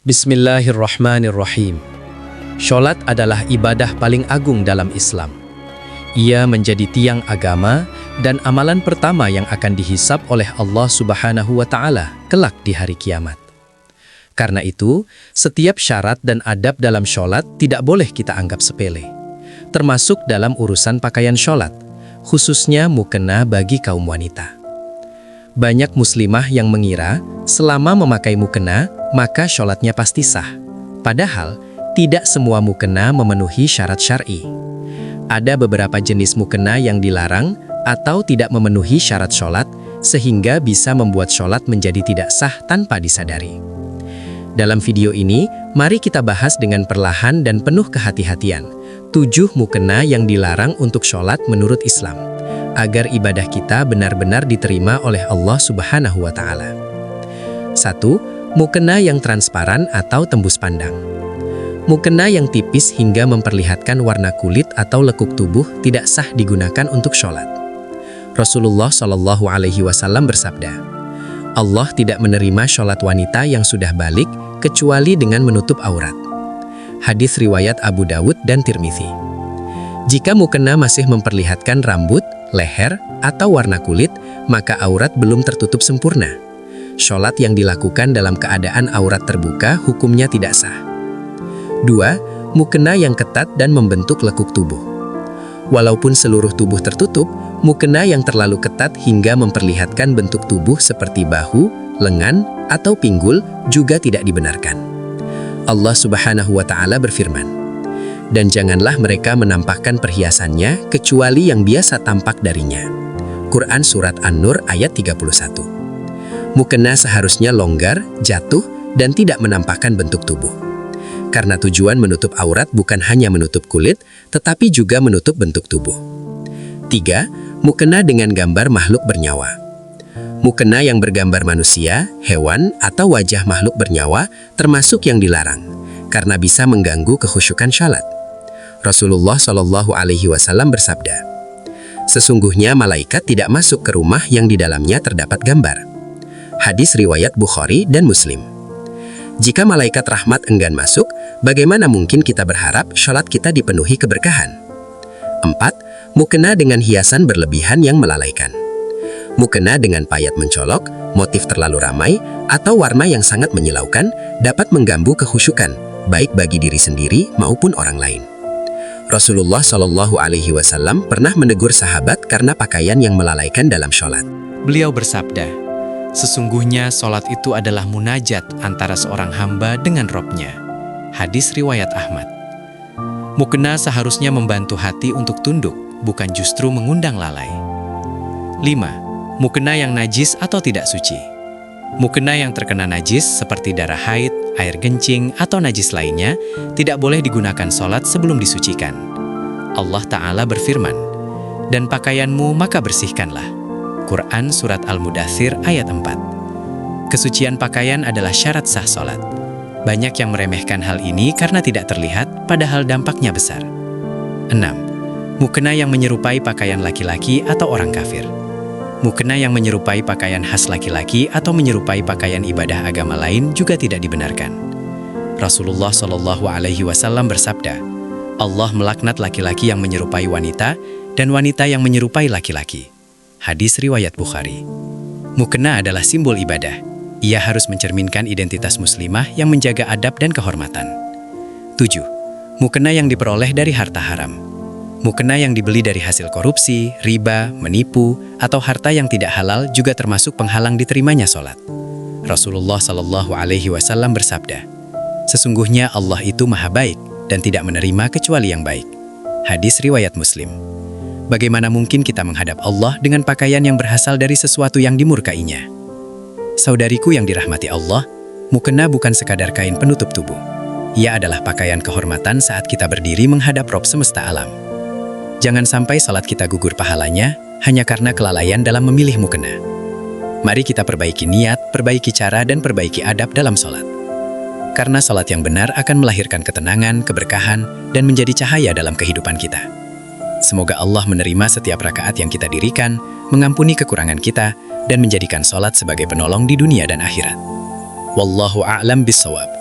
Bismillahirrahmanirrahim. Sholat adalah ibadah paling agung dalam Islam. Ia menjadi tiang agama dan amalan pertama yang akan dihisab oleh Allah Subhanahu wa Ta'ala kelak di hari kiamat. Karena itu, setiap syarat dan adab dalam sholat tidak boleh kita anggap sepele, termasuk dalam urusan pakaian sholat, khususnya mukena bagi kaum wanita. Banyak muslimah yang mengira selama memakai mukena, maka sholatnya pasti sah. Padahal, tidak semua mukena memenuhi syarat syar'i. Ada beberapa jenis mukena yang dilarang atau tidak memenuhi syarat sholat, sehingga bisa membuat sholat menjadi tidak sah tanpa disadari. Dalam video ini, mari kita bahas dengan perlahan dan penuh kehati-hatian 7 mukena yang dilarang untuk sholat menurut Islam, agar ibadah kita benar-benar diterima oleh Allah Subhanahu wa Ta'ala. 1. Mukena yang transparan atau tembus pandang. Mukena yang tipis hingga memperlihatkan warna kulit atau lekuk tubuh tidak sah digunakan untuk sholat. Rasulullah Shallallahu Alaihi Wasallam bersabda, Allah tidak menerima sholat wanita yang sudah balik kecuali dengan menutup aurat. Hadis riwayat Abu Dawud dan Tirmizi. Jika mukena masih memperlihatkan rambut, leher, atau warna kulit, maka aurat belum tertutup sempurna. Sholat yang dilakukan dalam keadaan aurat terbuka hukumnya tidak sah. 2. Mukena yang ketat dan membentuk lekuk tubuh. Walaupun seluruh tubuh tertutup, mukena yang terlalu ketat hingga memperlihatkan bentuk tubuh seperti bahu, lengan, atau pinggul juga tidak dibenarkan. Allah Subhanahu wa Ta'ala berfirman, dan janganlah mereka menampakkan perhiasannya kecuali yang biasa tampak darinya. Quran Surat An-Nur ayat 31. Mukena seharusnya longgar, jatuh, dan tidak menampakkan bentuk tubuh. Karena tujuan menutup aurat bukan hanya menutup kulit, tetapi juga menutup bentuk tubuh. 3. Mukena dengan gambar makhluk bernyawa. Mukena yang bergambar manusia, hewan, atau wajah makhluk bernyawa termasuk yang dilarang, karena bisa mengganggu kekhusyukan syalat. Rasulullah Shallallahu Alaihi Wasallam bersabda, sesungguhnya malaikat tidak masuk ke rumah yang di dalamnya terdapat gambar. Hadis riwayat Bukhari dan Muslim. Jika malaikat rahmat enggan masuk, bagaimana mungkin kita berharap sholat kita dipenuhi keberkahan? 4. Mukena dengan hiasan berlebihan yang melalaikan. Mukena dengan payat mencolok, motif terlalu ramai, atau warna yang sangat menyilaukan dapat mengganggu kekhusyukan, baik bagi diri sendiri maupun orang lain. Rasulullah Shallallahu Alaihi Wasallam pernah menegur sahabat karena pakaian yang melalaikan dalam sholat. Beliau bersabda, sesungguhnya sholat itu adalah munajat antara seorang hamba dengan Robnya. Hadis riwayat Ahmad. Mukena seharusnya membantu hati untuk tunduk, bukan justru mengundang lalai. 5. Mukena yang najis atau tidak suci. Mukena yang terkena najis seperti darah haid, air kencing, atau najis lainnya tidak boleh digunakan sholat sebelum disucikan. Allah Ta'ala berfirman, dan pakaianmu maka bersihkanlah. Quran Surat Al-Mudathir ayat 4. Kesucian pakaian adalah syarat sah sholat. Banyak yang meremehkan hal ini karena tidak terlihat, padahal dampaknya besar. 6. Mukena yang menyerupai pakaian laki-laki atau orang kafir. Mukena yang menyerupai pakaian khas laki-laki atau menyerupai pakaian ibadah agama lain juga tidak dibenarkan. Rasulullah Shallallahu Alaihi Wasallam bersabda, Allah melaknat laki-laki yang menyerupai wanita dan wanita yang menyerupai laki-laki. Hadis riwayat Bukhari. Mukena adalah simbol ibadah. Ia harus mencerminkan identitas muslimah yang menjaga adab dan kehormatan. 7. Mukena yang diperoleh dari harta haram. Mukena yang dibeli dari hasil korupsi, riba, menipu, atau harta yang tidak halal juga termasuk penghalang diterimanya sholat. Rasulullah Shallallahu Alaihi Wasallam bersabda, sesungguhnya Allah itu maha baik dan tidak menerima kecuali yang baik. Hadis riwayat Muslim. Bagaimana mungkin kita menghadap Allah dengan pakaian yang berasal dari sesuatu yang dimurkainya? Saudariku yang dirahmati Allah, mukena bukan sekadar kain penutup tubuh. Ia adalah pakaian kehormatan saat kita berdiri menghadap Rob semesta alam. Jangan sampai salat kita gugur pahalanya hanya karena kelalaian dalam memilih mukena. Mari kita perbaiki niat, perbaiki cara, dan perbaiki adab dalam salat. Karena salat yang benar akan melahirkan ketenangan, keberkahan, dan menjadi cahaya dalam kehidupan kita. Semoga Allah menerima setiap rakaat yang kita dirikan, mengampuni kekurangan kita, dan menjadikan salat sebagai penolong di dunia dan akhirat. Wallahu a'lam bissawab.